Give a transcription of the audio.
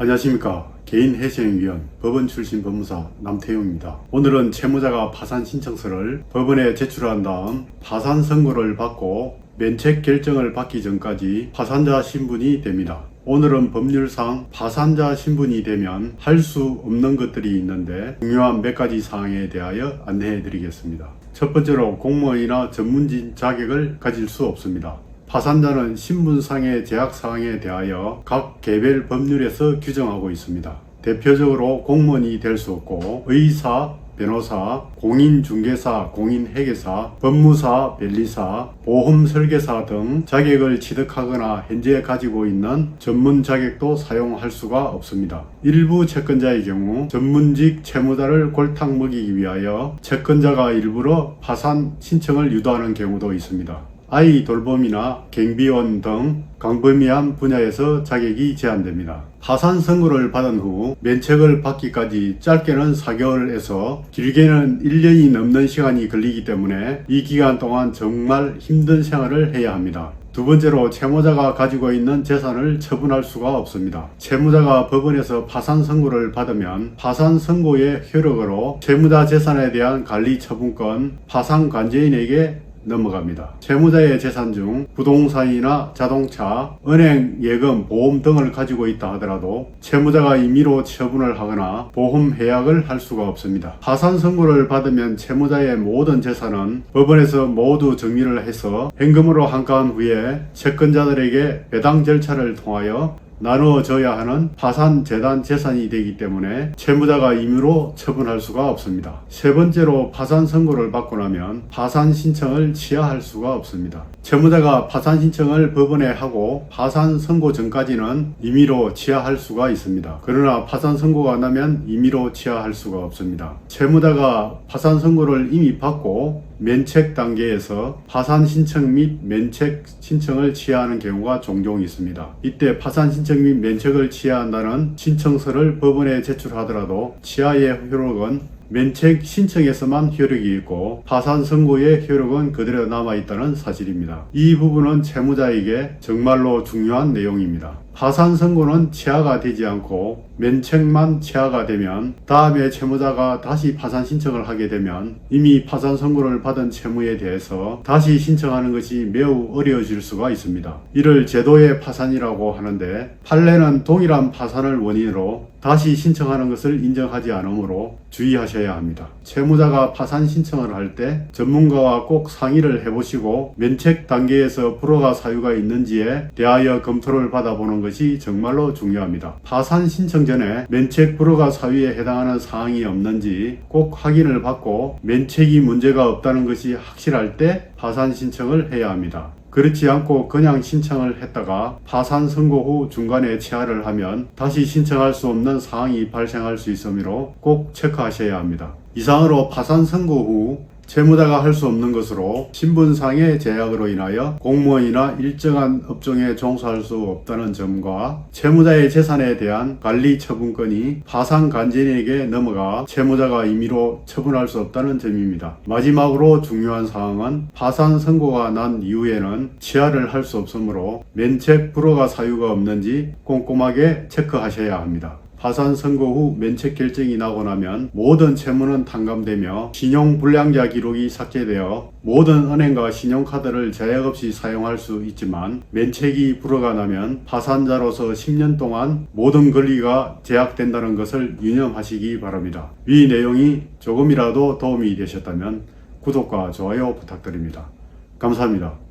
안녕하십니까. 개인회생위원 법원 출신 법무사 남태용입니다. 오늘은 채무자가 파산 신청서를 법원에 제출한 다음 파산 선고를 받고 면책 결정을 받기 전까지 파산자 신분이 됩니다. 오늘은 법률상 파산자 신분이 되면 할 수 없는 것들이 있는데 중요한 몇 가지 사항에 대하여 안내해 드리겠습니다. 첫 번째로 공무원이나 전문직 자격을 가질 수 없습니다. 파산자는 신분상의 제약사항에 대하여 각 개별 법률에서 규정하고 있습니다. 대표적으로 공무원이 될 수 없고 의사, 변호사, 공인중개사, 공인회계사, 법무사, 변리사, 보험설계사 등 자격을 취득하거나 현재 가지고 있는 전문 자격도 사용할 수가 없습니다. 일부 채권자의 경우 전문직 채무자를 골탕 먹이기 위하여 채권자가 일부러 파산 신청을 유도하는 경우도 있습니다. 아이 돌봄이나 경비원 등 광범위한 분야에서 자격이 제한됩니다. 파산 선고를 받은 후 면책을 받기까지 짧게는 4개월에서 길게는 1년이 넘는 시간이 걸리기 때문에 이 기간 동안 정말 힘든 생활을 해야 합니다. 두 번째로 채무자가 가지고 있는 재산을 처분할 수가 없습니다. 채무자가 법원에서 파산 선고를 받으면 파산 선고의 효력으로 채무자 재산에 대한 관리 처분권 파산 관제인에게 넘어갑니다. 채무자의 재산 중 부동산이나 자동차, 은행, 예금, 보험 등을 가지고 있다 하더라도 채무자가 임의로 처분을 하거나 보험 해약을 할 수가 없습니다. 파산 선고를 받으면 채무자의 모든 재산은 법원에서 모두 정리를 해서 현금으로 환가한 후에 채권자들에게 배당 절차를 통하여 나누어져야 하는 파산 재단 재산이 되기 때문에 채무자가 임의로 처분할 수가 없습니다. 세 번째로 파산 선고를 받고 나면 파산 신청을 취하할 수가 없습니다. 채무자가 파산 신청을 법원에 하고 파산 선고 전까지는 임의로 취하할 수가 있습니다. 그러나 파산 선고가 나면 임의로 취하할 수가 없습니다. 채무자가 파산 선고를 이미 받고 면책 단계에서 파산 신청 및 면책 신청을 취하하는 경우가 종종 있습니다. 이때 파산 신청 및 면책을 취하한다는 신청서를 법원에 제출하더라도 취하의 효력은 면책 신청에서만 효력이 있고 파산 선고의 효력은 그대로 남아있다는 사실입니다. 이 부분은 채무자에게 정말로 중요한 내용입니다. 파산 선고는 취하가 되지 않고 면책만 취하가 되면 다음에 채무자가 다시 파산 신청을 하게 되면 이미 파산 선고를 받은 채무에 대해서 다시 신청하는 것이 매우 어려워질 수가 있습니다. 이를 제도의 파산이라고 하는데 판례는 동일한 파산을 원인으로 다시 신청하는 것을 인정하지 않으므로 주의하셔야 합니다. 채무자가 파산 신청을 할 때 전문가와 꼭 상의를 해보시고 면책 단계에서 불허가 사유가 있는지에 대하여 검토를 받아보는 것이 정말로 중요합니다. 파산 신청 전에 면책 불허가 사유에 해당하는 사항이 없는지 꼭 확인을 받고 면책이 문제가 없다는 것이 확실할 때 파산 신청을 해야 합니다. 그렇지 않고 그냥 신청을 했다가 파산 선고 후 중간에 취하를 하면 다시 신청할 수 없는 사항이 발생할 수 있으므로 꼭 체크하셔야 합니다. 이상으로 파산 선고 후 채무자가 할 수 없는 것으로 신분상의 제약으로 인하여 공무원이나 일정한 업종에 종사할 수 없다는 점과 채무자의 재산에 대한 관리 처분권이 파산 관제인에게 넘어가 채무자가 임의로 처분할 수 없다는 점입니다. 마지막으로 중요한 사항은 파산 선고가 난 이후에는 취하를 할 수 없으므로 면책 불허가 사유가 없는지 꼼꼼하게 체크하셔야 합니다. 파산 선고 후 면책 결정이 나고 나면 모든 채무는 탕감되며 신용불량자 기록이 삭제되어 모든 은행과 신용카드를 제약 없이 사용할 수 있지만 면책이 불허가 나면 파산자로서 10년 동안 모든 권리가 제약된다는 것을 유념하시기 바랍니다. 이 내용이 조금이라도 도움이 되셨다면 구독과 좋아요 부탁드립니다. 감사합니다.